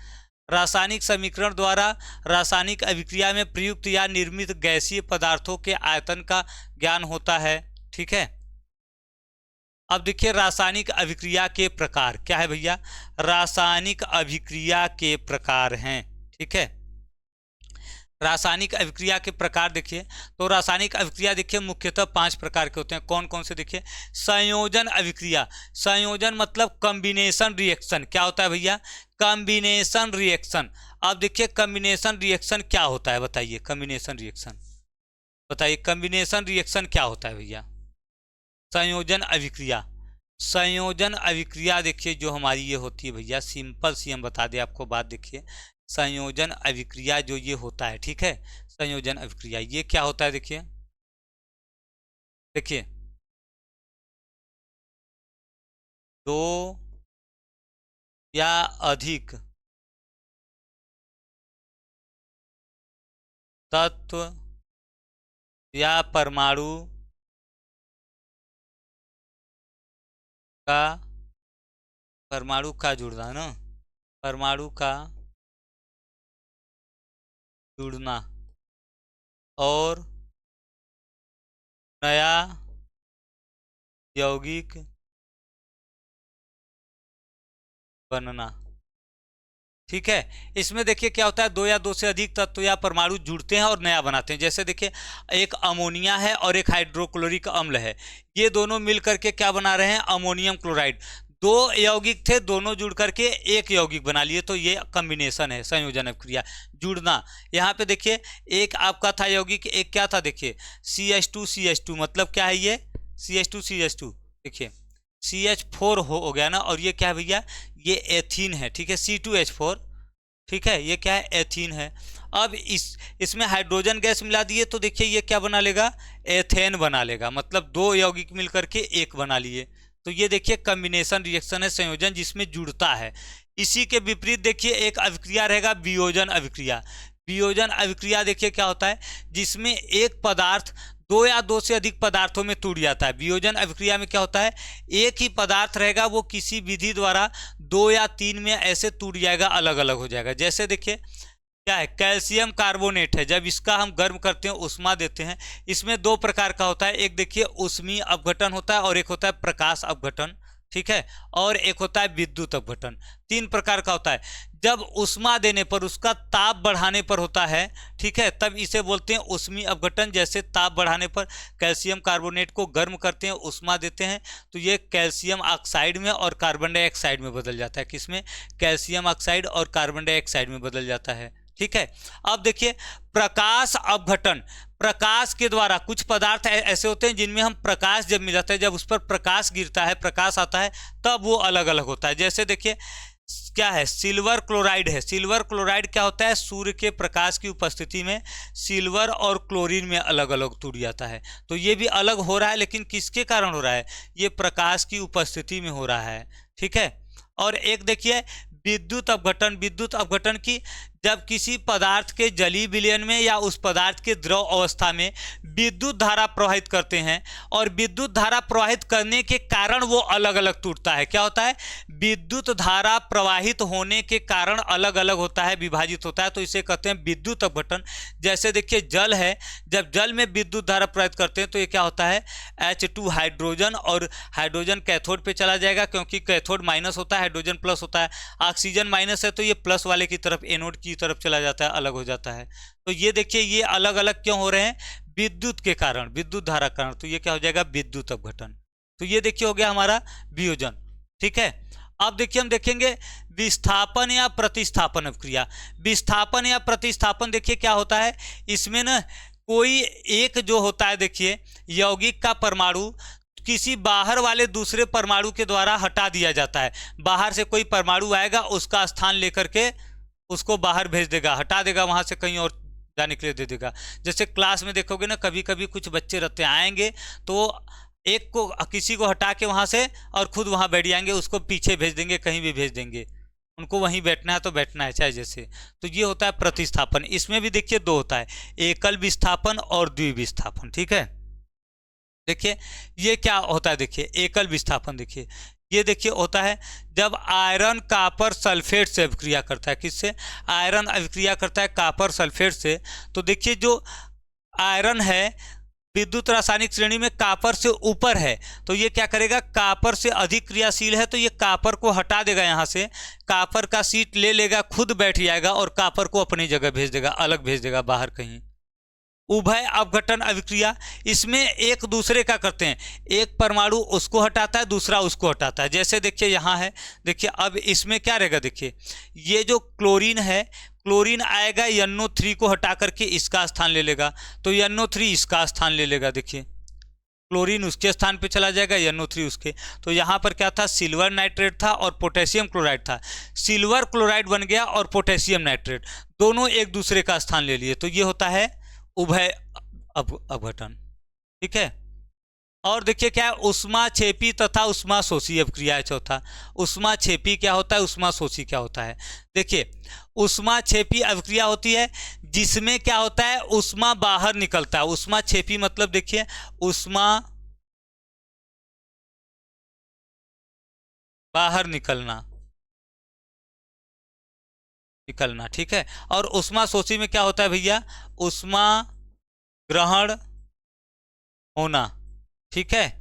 रासायनिक समीकरण द्वारा रासायनिक अभिक्रिया में प्रयुक्त या निर्मित गैसीय पदार्थों के आयतन का ज्ञान होता है। ठीक है, अब देखिए रासायनिक अभिक्रिया के प्रकार क्या है भैया, रासायनिक अभिक्रिया के प्रकार हैं। ठीक है, रासायनिक अभिक्रिया के प्रकार देखिए तो रासायनिक अभिक्रिया देखिए मुख्यतः 5 प्रकार के होते हैं। कौन कौन से देखिए, संयोजन अभिक्रिया। संयोजन मतलब कॉम्बिनेशन रिएक्शन। क्या होता है भैया, कॉम्बिनेशन रिएक्शन। अब देखिए कॉम्बिनेशन रिएक्शन क्या होता है बताइए, कॉम्बिनेशन रिएक्शन बताइए, कॉम्बिनेशन रिएक्शन क्या होता है भैया। संयोजन अभिक्रिया, संयोजन अभिक्रिया देखिए जो हमारी ये होती है भैया, सिंपल सी हम बता दें आपको बात। देखिए संयोजन अभिक्रिया जो ये होता है, ठीक है, संयोजन अभिक्रिया ये क्या होता है देखिए, देखिए दो या अधिक तत्व या का परमाणु का जुड़ना ना, परमाणु का जुड़ना और नया यौगिक बनना। ठीक है, इसमें देखिए क्या होता है, दो या दो से अधिक तत्व या परमाणु जुड़ते हैं और नया बनाते हैं। जैसे देखिए एक अमोनिया है और एक हाइड्रोक्लोरिक अम्ल है, ये दोनों मिल करके क्या बना रहे हैं, अमोनियम क्लोराइड। दो यौगिक थे, दोनों जुड़ करके एक यौगिक बना लिए, तो ये कॉम्बिनेशन है, संयोजन अभिक्रिया, जुड़ना। यहाँ पे देखिए एक आपका था यौगिक, एक क्या था देखिए CH2 मतलब क्या है ये CH2 देखिए CH4 हो गया ना, और ये क्या है भैया, ये एथीन है। ठीक है, C2H4, ठीक है, ये क्या है, एथीन है। अब इसमें हाइड्रोजन गैस मिला दिए तो देखिए ये क्या बना लेगा, एथेन बना लेगा, मतलब दो यौगिक मिल करके एक बना लिए। तो ये देखिए कॉम्बिनेशन रिएक्शन है, संयोजन जिसमें जुड़ता है। इसी के विपरीत देखिए एक अभिक्रिया रहेगा वियोजन अभिक्रिया। वियोजन अभिक्रिया देखिए क्या होता है, जिसमें एक पदार्थ दो या दो से अधिक पदार्थों में टूट जाता है। वियोजन अभिक्रिया में क्या होता है, एक ही पदार्थ रहेगा, वो किसी विधि द्वारा दो या तीन में ऐसे टूट जाएगा, अलग अलग हो जाएगा। जैसे देखिए क्या है, कैल्शियम कार्बोनेट है, जब इसका हम गर्म करते हैं, उष्मा देते हैं, इसमें दो प्रकार का होता है, एक देखिए ऊष्मीय अपघटन होता है और एक होता है प्रकाश अपघटन। ठीक है, और एक होता है विद्युत अपघटन। तीन प्रकार का होता है। जब उष्मा देने पर, उसका ताप बढ़ाने पर होता है, ठीक है, तब इसे बोलते हैं ऊष्मीय अपघटन। जैसे ताप बढ़ाने पर कैल्शियम कार्बोनेट को गर्म करते हैं, उष्मा देते हैं, तो ये कैल्शियम ऑक्साइड में और कार्बन डाइऑक्साइड में बदल जाता है। किसमें, कैल्शियम ऑक्साइड और कार्बन डाइऑक्साइड में बदल जाता है। ठीक है, अब देखिए प्रकाश अपघटन। प्रकाश के द्वारा कुछ पदार्थ ऐसे होते हैं जिनमें हम प्रकाश जब मिलाते हैं, जब उस पर प्रकाश गिरता है, प्रकाश आता है, तब वो अलग अलग होता है। जैसे देखिए क्या है, सिल्वर क्लोराइड है। सिल्वर क्लोराइड क्या होता है, सूर्य के प्रकाश की उपस्थिति में सिल्वर और क्लोरीन में अलग अलग टूट जाता है। तो ये भी अलग हो रहा है, लेकिन किसके कारण हो रहा है, ये प्रकाश की उपस्थिति में हो रहा है। ठीक है, और एक देखिए विद्युत अपघटन। विद्युत अपघटन की, जब किसी पदार्थ के जलीय विलयन में या उस पदार्थ के द्रव अवस्था में विद्युत धारा प्रवाहित करते हैं, और विद्युत धारा प्रवाहित करने के कारण वो अलग अलग टूटता है। क्या होता है, विद्युत धारा प्रवाहित होने के कारण अलग अलग होता है, विभाजित होता है, तो इसे कहते हैं विद्युत अपघटन। जैसे देखिए जल है, जब जल में विद्युत धारा प्रवाहित करते हैं तो ये क्या होता है, H2 हाइड्रोजन, और हाइड्रोजन कैथोड पे चला जाएगा, क्योंकि कैथोड माइनस होता है, हाइड्रोजन प्लस होता है। ऑक्सीजन माइनस है तो ये प्लस वाले की तरफ, एनोड की तरफ चला जाता है, अलग हो जाता है। तो ये देखिए ये अलग अलग क्यों हो रहे हैं, विद्युत के कारण, विद्युत धारा कारण। तो ये क्या हो जाएगा, विद्युत अपघटन। तो ये देखिए हो गया हमारा वियोजन। ठीक है, अब देखिए हम देखेंगे विस्थापन या प्रतिस्थापन अभिक्रिया। विस्थापन या प्रतिस्थापन देखिए क्या होता है, इसमें ना कोई एक जो होता है देखिए यौगिक का परमाणु किसी बाहर वाले दूसरे परमाणु के द्वारा हटा दिया जाता है। बाहर से कोई परमाणु आएगा, उसका स्थान लेकर के उसको बाहर भेज देगा, हटा देगा, वहां से कहीं और जाने के लिए दे देगा। जैसे क्लास में देखोगे ना, कभी कभी कुछ बच्चे रहते आएंगे तो एक को, किसी को हटा के वहां से और खुद वहां बैठ जाएंगे, उसको पीछे भेज देंगे, कहीं भी भेज देंगे, उनको वहीं बैठना है तो बैठना है चाहे जैसे। तो ये होता है प्रतिस्थापन। इसमें भी देखिए दो होता है, एकल विस्थापन और द्विविस्थापन। ठीक है, देखिए ये क्या होता है, देखिए एकल विस्थापन। देखिए ये देखिए होता है जब आयरन कापर सल्फेट से अभिक्रिया करता है। किससे, आयरन अभिक्रिया करता है कापर सल्फेट से। तो देखिए जो आयरन है विद्युत रासायनिक श्रेणी में कापर से ऊपर है, तो ये क्या करेगा, कापर से अधिक क्रियाशील है, तो ये कापर को हटा देगा, यहाँ से कापर का सीट ले लेगा, खुद बैठ जाएगा और कापर को अपनी जगह भेज देगा, अलग भेज देगा बाहर कहीं। उभय अपघटन अभिक्रिया, इसमें एक दूसरे का करते हैं, एक परमाणु उसको हटाता है, दूसरा उसको हटाता है। जैसे देखिए यहाँ है, देखिए अब इसमें क्या रहेगा, देखिए ये जो क्लोरीन है, क्लोरीन आएगा NO3 को हटा करके इसका स्थान ले लेगा, तो NO3 इसका स्थान ले लेगा। देखिए क्लोरीन उसके स्थान पे चला जाएगा, NO3 उसके। तो यहाँ पर क्या था, सिल्वर नाइट्रेट था और पोटेशियम क्लोराइड था। सिल्वर क्लोराइड बन गया और पोटेशियम नाइट्रेट, दोनों एक दूसरे का स्थान ले लिए, तो ये होता है उभय अपघटन। ठीक है, और देखिए क्या है, उष्माक्षेपी तथा उष्माशोषी अभिक्रिया है चौथा। उष्माक्षेपी क्या होता है, उष्माशोषी क्या होता है। देखिए उष्माक्षेपी अभिक्रिया होती है जिसमें क्या होता है, उष्मा बाहर निकलता है। उष्माक्षेपी मतलब देखिए उष्मा बाहर निकलना, ठीक है। और उष्माशोषी में क्या होता है भैया, उष्मा ग्रहण होना, ठीक है।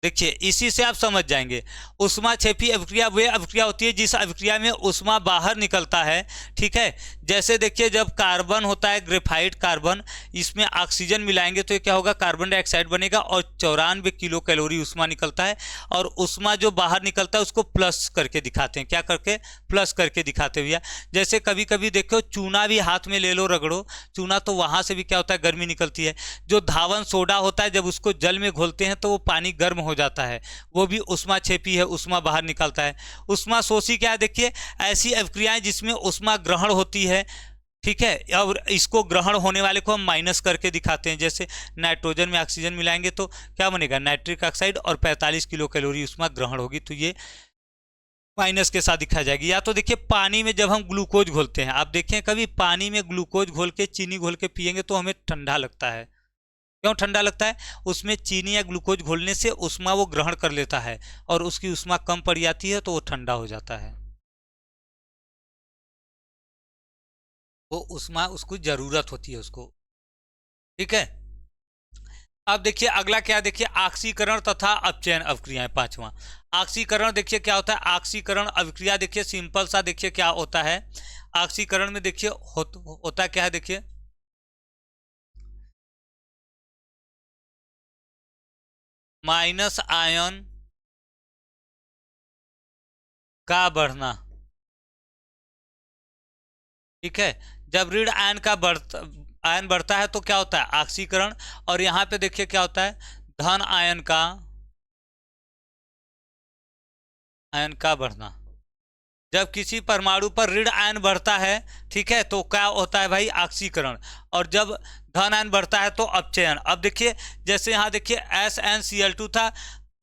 देखिए इसी से आप समझ जाएंगे। उष्माक्षेपी अभिक्रिया वे अभिक्रिया होती है जिस अभिक्रिया में उष्मा बाहर निकलता है, ठीक है। जैसे देखिए जब कार्बन होता है, ग्रेफाइट कार्बन, इसमें ऑक्सीजन मिलाएंगे तो ये क्या होगा, कार्बन डाइऑक्साइड बनेगा और 94 किलो कैलोरी उष्मा निकलता है। और उष्मा जो बाहर निकलता है उसको प्लस करके दिखाते हैं, क्या करके, प्लस करके दिखाते भैया। जैसे कभी कभी देखो चूना भी हाथ में ले लो, रगड़ो चूना, तो वहाँ से भी क्या होता है, गर्मी निकलती है। जो धावन सोडा होता है जब उसको जल में घोलते हैं तो वो पानी गर्म हो जाता है, वो भी उष्माक्षेपी है, उष्मा बाहर निकलता है। उष्माशोषी क्या है, देखिए ऐसी अभिक्रियाएं जिसमें उष्मा ग्रहण होती है, ठीक है। और इसको ग्रहण होने वाले को हम माइनस करके दिखाते हैं। जैसे नाइट्रोजन में ऑक्सीजन मिलाएंगे तो क्या बनेगा, नाइट्रिक ऑक्साइड, और 45 किलो कैलोरी उष्मा ग्रहण होगी, तो ये माइनस के साथ दिखाई जाएगी। या तो देखिए पानी में जब हम ग्लूकोज घोलते हैं, आप देखें कभी पानी में ग्लूकोज घोल के चीनी घोल के पियेंगे तो हमें ठंडा लगता है। क्यों ठंडा लगता है, उसमें चीनी या ग्लूकोज घोलने से उष्मा वो ग्रहण कर लेता है और उसकी उष्मा कम पड़ जाती है तो वो ठंडा हो जाता है। वो उष्मा उसको जरूरत होती है उसको, ठीक है। अब देखिए अगला क्या, देखिए ऑक्सीकरण तथा अपचयन अभिक्रियाएं, पांचवा। ऑक्सीकरण देखिए क्या होता है, ऑक्सीकरण अभिक्रिया देखिए सिंपल सा, देखिए क्या होता है। ऑक्सीकरण में देखिए होता क्या है, देखिए माइनस आयन का बढ़ना, ठीक है। जब ऋण आयन बढ़ता है तो क्या होता है, ऑक्सीकरण। और यहाँ पे देखिए क्या होता है, धन आयन का बढ़ना। जब किसी परमाणु पर ऋण आयन बढ़ता है, ठीक है, तो क्या होता है भाई, ऑक्सीकरण। और जब धन आयन बढ़ता है तो अपचयन। अब देखिए जैसे यहाँ देखिए SnCl2 था,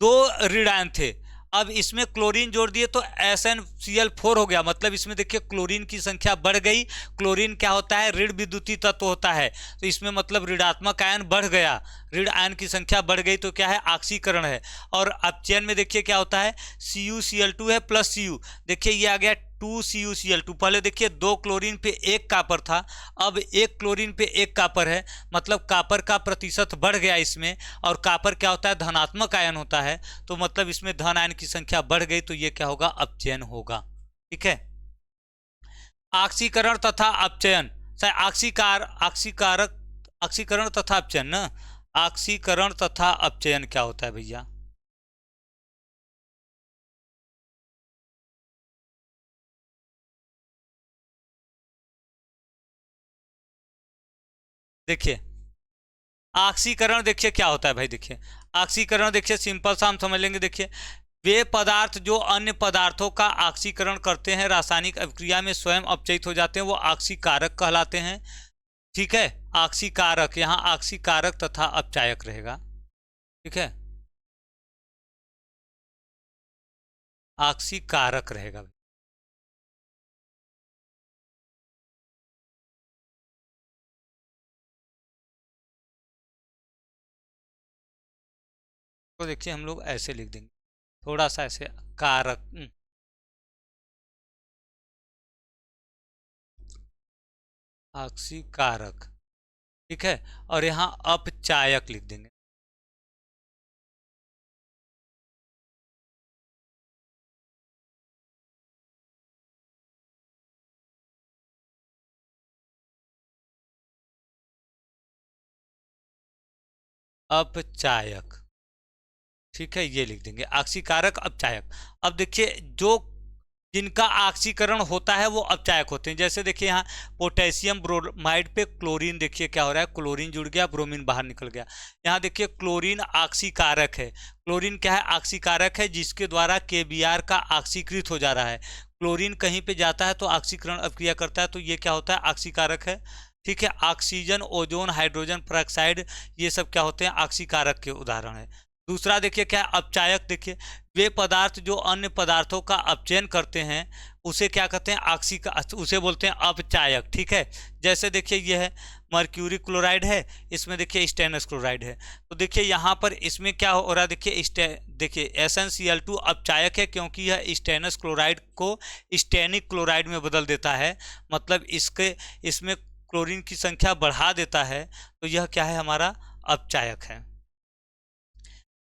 2 ऋण आयन थे, अब इसमें क्लोरीन जोड़ दिए तो SnCl4 हो गया, मतलब इसमें देखिए क्लोरीन की संख्या बढ़ गई। क्लोरीन क्या होता है, ऋण विद्युतीय तत्व होता है, तो इसमें मतलब ऋणात्मक आयन बढ़ गया, ऋण आयन की संख्या बढ़ गई, तो क्या है, ऑक्सीकरण है। और अपचयन में देखिए क्या होता है, CuCl2 है प्लस Cu, देखिए ये आ गया 2CuCl2। पहले देखिए 2 क्लोरीन पे 1 कापर था, अब 1 क्लोरीन पे 1 कापर है, मतलब कापर का प्रतिशत बढ़ गया इसमें। और कापर क्या होता है, धनात्मक आयन होता है, तो मतलब इसमें धन आयन की संख्या बढ़ गई, तो ये क्या होगा, अपचयन होगा, ठीक है। ऑक्सीकरण तथा अपचयन, ऑक्सीकरण तथा अपचयन ना, ऑक्सीकरण तथा अपचयन क्या होता है भैया। देखिए ऑक्सीकरण देखिए क्या होता है भाई, देखिए ऑक्सीकरण देखिए सिंपल सा हम समझ लेंगे। देखिए वे पदार्थ जो अन्य पदार्थों का ऑक्सीकरण करते हैं, रासायनिक अभिक्रिया में स्वयं अपचयित हो जाते हैं, वो ऑक्सीकारक कहलाते हैं, ठीक है। ऑक्सीकारक, यहाँ ऑक्सीकारक तथा अपचायक रहेगा, ठीक है, ऑक्सीकारक रहेगा। तो देखिए हम लोग ऐसे लिख देंगे, थोड़ा सा ऐसे, कारक, ऑक्सीकारक, ठीक है। और यहाँ अपचायक लिख देंगे, अपचायक, ठीक है, ये लिख देंगे ऑक्सीकारक अपचायक। अब देखिए जो जिनका ऑक्सीकरण होता है वो अपचायक होते हैं। जैसे देखिए यहाँ पोटेशियम ब्रोमाइड पे क्लोरीन, देखिए क्या हो रहा है, क्लोरीन जुड़ गया, ब्रोमीन बाहर निकल गया। यहाँ देखिए क्लोरीन ऑक्सीकारक है, क्लोरीन क्या है, ऑक्सीकारक है, जिसके द्वारा KBr का ऑक्सीकृत हो जा रहा है। क्लोरीन कहीं पे जाता है तो ऑक्सीकरण अभिक्रिया करता है, तो ये क्या होता है, ऑक्सीकारक है, ठीक है। ऑक्सीजन, ओजोन, हाइड्रोजन पेरोक्साइड, ये सब क्या होते हैं, ऑक्सीकारक के उदाहरण है। दूसरा देखिए क्या है, अपचायक। देखिए वे पदार्थ जो अन्य पदार्थों का अपचयन करते हैं उसे क्या कहते हैं, उसे बोलते हैं अपचायक। ठीक है, जैसे देखिए ये है मर्क्यूरी क्लोराइड है, इसमें देखिए स्टेनस क्लोराइड है। तो देखिए यहाँ पर इसमें क्या हो रहा है, देखिए SnCl2 अपचायक है क्योंकि यह स्टेनस क्लोराइड को स्टेनिक क्लोराइड में बदल देता है, मतलब इसमें क्लोरीन की संख्या बढ़ा देता है। तो यह क्या है, हमारा अपचायक है।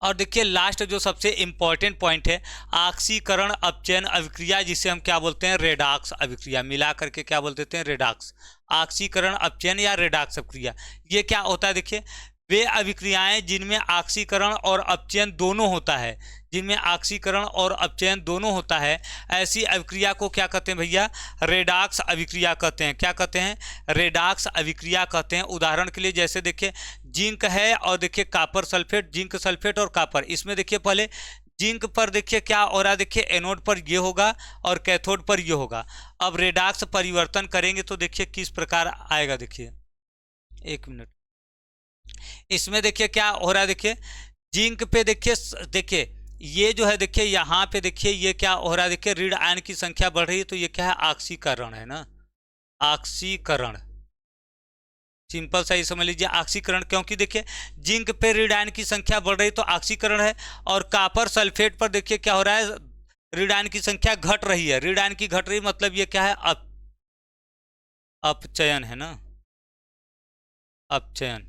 और देखिए लास्ट जो सबसे इम्पॉर्टेंट पॉइंट है, ऑक्सीकरण अपचयन अभिक्रिया, जिसे हम क्या बोलते हैं, रेडॉक्स अभिक्रिया। मिला करके क्या बोल देते हैं, रेडॉक्स। ऑक्सीकरण अपचयन या रेडॉक्स अभिक्रिया, ये क्या होता है, देखिए वे अभिक्रियाएं जिनमें ऑक्सीकरण और अपचयन दोनों होता है, जिनमें ऑक्सीकरण और अपचयन दोनों होता है, ऐसी अभिक्रिया को क्या कहते हैं भैया, रेडॉक्स अभिक्रिया कहते हैं। क्या कहते हैं, रेडॉक्स अभिक्रिया कहते हैं। उदाहरण के लिए जैसे देखिए जिंक है और देखिए कॉपर सल्फेट, जिंक सल्फेट और कॉपर, इसमें देखिए पहले जिंक पर देखिए क्या हो रहा है, देखिए एनोड पर ये होगा और कैथोड पर ये होगा। अब रेडॉक्स परिवर्तन करेंगे तो देखिए किस प्रकार आएगा, देखिए एक मिनट, इसमें देखिए क्या हो रहा है, देखिए जिंक पे देखिए ये जो है, देखिए यहाँ पे देखिए ये क्या हो रहा है, देखिए ऋण आयन की संख्या बढ़ रही है, तो ये क्या है, ऑक्सीकरण है ना, ऑक्सीकरण। सिंपल सा ही समझ लीजिए ऑक्सीकरण, क्योंकि देखिए जिंक पे ऋण आयन की संख्या बढ़ रही तो ऑक्सीकरण है, और कॉपर सल्फेट पर देखिए क्या हो रहा है, ऋण आयन की संख्या घट रही है। ऋण आयन की घट रही मतलब ये क्या है, अपचयन है ना, अपचयन।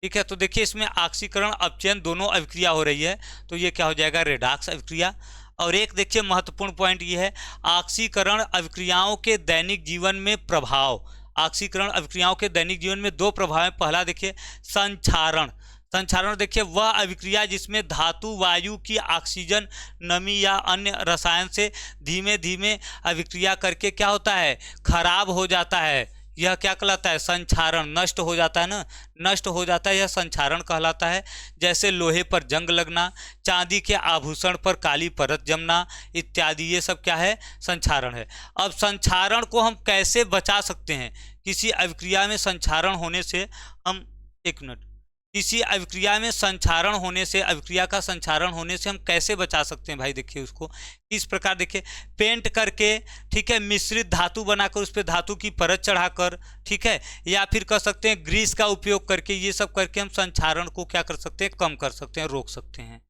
ठीक है, तो देखिए इसमें ऑक्सीकरण अपचयन दोनों अभिक्रिया हो रही है, तो ये क्या हो जाएगा, रेडॉक्स अभिक्रिया। और एक देखिए महत्वपूर्ण पॉइंट ये है, ऑक्सीकरण अभिक्रियाओं के दैनिक जीवन में प्रभाव। ऑक्सीकरण अभिक्रियाओं के दैनिक जीवन में दो प्रभाव हैं। पहला देखिए संक्षारण। संक्षारण देखिए वह अभिक्रिया जिसमें धातु वायु की ऑक्सीजन, नमी या अन्य रसायन से धीमे धीमे अभिक्रिया करके क्या होता है, खराब हो जाता है। यह क्या कहलाता है, संक्षारण। नष्ट हो जाता है ना, नष्ट हो जाता है, यह संक्षारण कहलाता है। जैसे लोहे पर जंग लगना, चांदी के आभूषण पर काली परत जमना इत्यादि, ये सब क्या है, संक्षारण है। अब संक्षारण को हम कैसे बचा सकते हैं, किसी अभिक्रिया में संक्षारण होने से हम, एक मिनट, किसी अभिक्रिया में संक्षारण होने से, अभिक्रिया का संक्षारण होने से हम कैसे बचा सकते हैं भाई, देखिए उसको इस प्रकार, देखिए पेंट करके, ठीक है, मिश्रित धातु बनाकर उस पर धातु की परत चढ़ाकर, ठीक है, या फिर कर सकते हैं ग्रीस का उपयोग करके, ये सब करके हम संक्षारण को क्या कर सकते हैं, कम कर सकते हैं, रोक सकते हैं।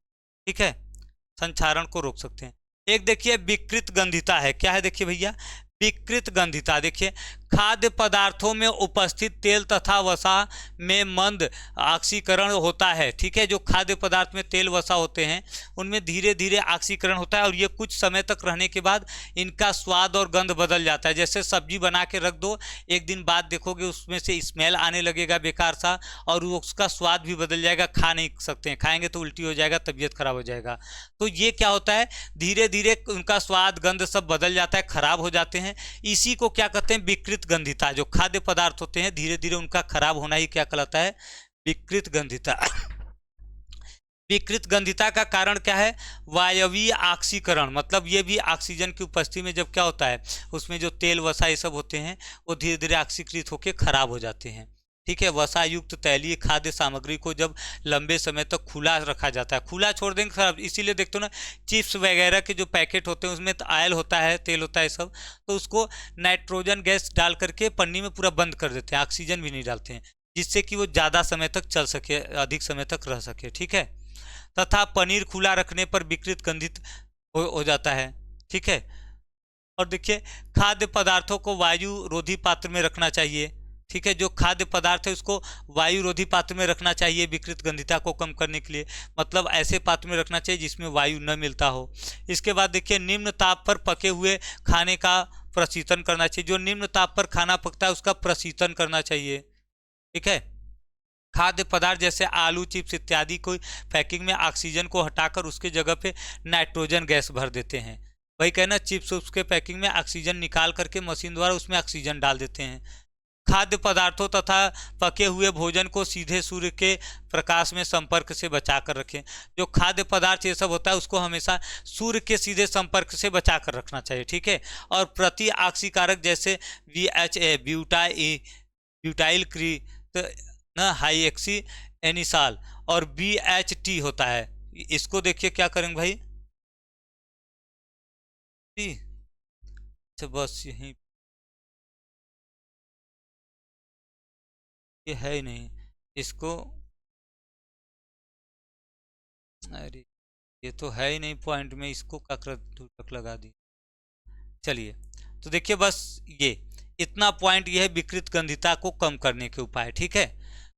ठीक है, संक्षारण को रोक सकते हैं। एक देखिए विकृत गंधिता है, क्या है देखिए भैया, विकृत गंधिता। देखिए खाद्य पदार्थों में उपस्थित तेल तथा वसा में मंद ऑक्सीकरण होता है। ठीक है, जो खाद्य पदार्थ में तेल वसा होते हैं उनमें धीरे धीरे ऑक्सीकरण होता है, और ये कुछ समय तक रहने के बाद इनका स्वाद और गंध बदल जाता है। जैसे सब्जी बना के रख दो, एक दिन बाद देखोगे उसमें से स्मेल आने लगेगा बेकार सा, और उसका स्वाद भी बदल जाएगा, खा नहीं सकते हैं, खाएंगे तो उल्टी हो जाएगा, तबीयत खराब हो जाएगा। तो ये क्या होता है, धीरे धीरे उनका स्वाद गंध सब बदल जाता है, खराब हो जाते हैं। इसी को क्या कहते हैं, विकृत गंधिता। जो खाद्य पदार्थ होते हैं धीरे धीरे उनका खराब होना ही क्या कहलाता है, विकृत गंधिता। विकृत गंधिता का कारण क्या है, वायवीय ऑक्सीकरण, मतलब ये भी ऑक्सीजन की उपस्थिति में जब क्या होता है, उसमें जो तेल वसा ये सब होते हैं वो धीरे धीरे ऑक्सीकृत होकर खराब हो जाते हैं। ठीक है, वसा युक्त तैलीय खाद्य सामग्री को जब लंबे समय तक खुला रखा जाता है, खुला छोड़ देंगे खराब। इसीलिए देखते हो ना, चिप्स वगैरह के जो पैकेट होते हैं उसमें तो ऑयल होता है, तेल होता है सब, तो उसको नाइट्रोजन गैस डाल करके पन्नी में पूरा बंद कर देते हैं, ऑक्सीजन भी नहीं डालते हैं, जिससे कि वो ज़्यादा समय तक चल सके, अधिक समय तक रह सके। ठीक है, तथा पनीर खुला रखने पर विकृत गंधित हो जाता है। ठीक है, और देखिए खाद्य पदार्थों को वायु रोधी पात्र में रखना चाहिए। ठीक है, जो खाद्य पदार्थ है उसको वायु रोधी पात्र में रखना चाहिए विकृत गंधिता को कम करने के लिए, मतलब ऐसे पात्र में रखना चाहिए जिसमें वायु न मिलता हो। इसके बाद देखिए निम्न ताप पर पके हुए खाने का प्रशीतन करना चाहिए। जो निम्न ताप पर खाना पकता है उसका प्रशीतन करना चाहिए। ठीक है, खाद्य पदार्थ जैसे आलू, चिप्स इत्यादि को पैकिंग में ऑक्सीजन को हटाकर उसके जगह पे नाइट्रोजन गैस भर देते हैं। वही कहना, चिप्स उप्स के पैकिंग में ऑक्सीजन निकाल करके मशीन द्वारा उसमें ऑक्सीजन डाल देते हैं। खाद्य पदार्थों तथा पके हुए भोजन को सीधे सूर्य के प्रकाश में संपर्क से बचा कर रखें। जो खाद्य पदार्थ ये सब होता है उसको हमेशा सूर्य के सीधे संपर्क से बचा कर रखना चाहिए। ठीक है, और प्रति ऑक्सीकारक जैसे BHA, ब्यूटाइल क्रीत न हाई एक्सी एनी साल, और BHT होता है। इसको देखिए क्या करेंगे भाई, अच्छा बस यही, ये है ही नहीं इसको, अरे ये तो है ही नहीं पॉइंट में, इसको तक लगा दी। चलिए, तो देखिए बस ये इतना पॉइंट, ये है विकृत गंधिता को कम करने के उपाय, ठीक है।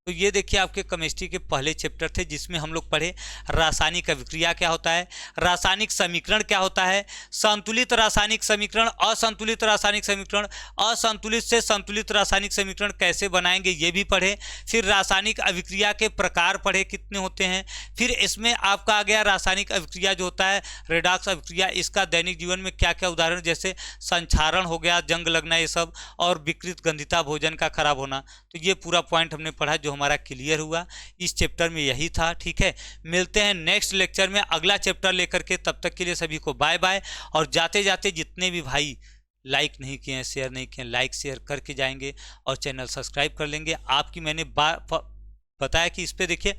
तो ये देखिए आपके केमिस्ट्री के पहले चैप्टर थे जिसमें हम लोग पढ़े रासायनिक अभिक्रिया क्या होता है, रासायनिक समीकरण क्या होता है, संतुलित रासायनिक समीकरण, असंतुलित रासायनिक समीकरण, असंतुलित से संतुलित रासायनिक समीकरण कैसे बनाएंगे ये भी पढ़े, फिर रासायनिक अभिक्रिया के प्रकार पढ़े कितने होते हैं, फिर इसमें आपका आ गया रासायनिक अभिक्रिया जो होता है रेडॉक्स अभिक्रिया, इसका दैनिक जीवन में क्या क्या उदाहरण, जैसे संक्षारण हो गया, जंग लगना, ये सब, और विकृत गंधिता भोजन का खराब होना। तो ये पूरा पॉइंट हमने पढ़ा जो हमारा क्लियर हुआ इस चैप्टर में, यही था, ठीक है। मिलते हैं नेक्स्ट लेक्चर में अगला चैप्टर लेकर के, तब तक के लिए सभी को बाय बाय। और जाते जाते जितने भी भाई लाइक नहीं किए हैं, शेयर नहीं किए हैं, लाइक शेयर करके जाएंगे और चैनल सब्सक्राइब कर लेंगे। आपकी मैंने बताया कि इस पे देखिए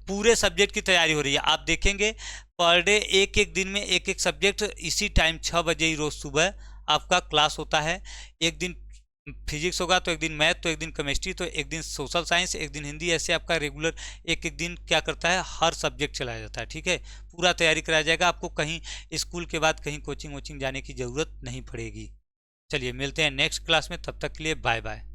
पूरे सब्जेक्ट की तैयारी हो रही है, आप देखेंगे पर डे एक एक दिन में एक एक सब्जेक्ट, इसी टाइम 6 बजे ही रोज़ सुबह आपका क्लास होता है। एक दिन फिजिक्स होगा, तो एक दिन मैथ, तो एक दिन केमिस्ट्री, तो एक दिन सोशल साइंस, एक दिन हिंदी, ऐसे आपका रेगुलर एक एक दिन क्या करता है, हर सब्जेक्ट चलाया जाता है, ठीक है। पूरा तैयारी कराया जाएगा, आपको कहीं स्कूल के बाद कहीं कोचिंग वोचिंग जाने की ज़रूरत नहीं पड़ेगी। चलिए मिलते हैं नेक्स्ट क्लास में, तब तक के लिए बाय बाय।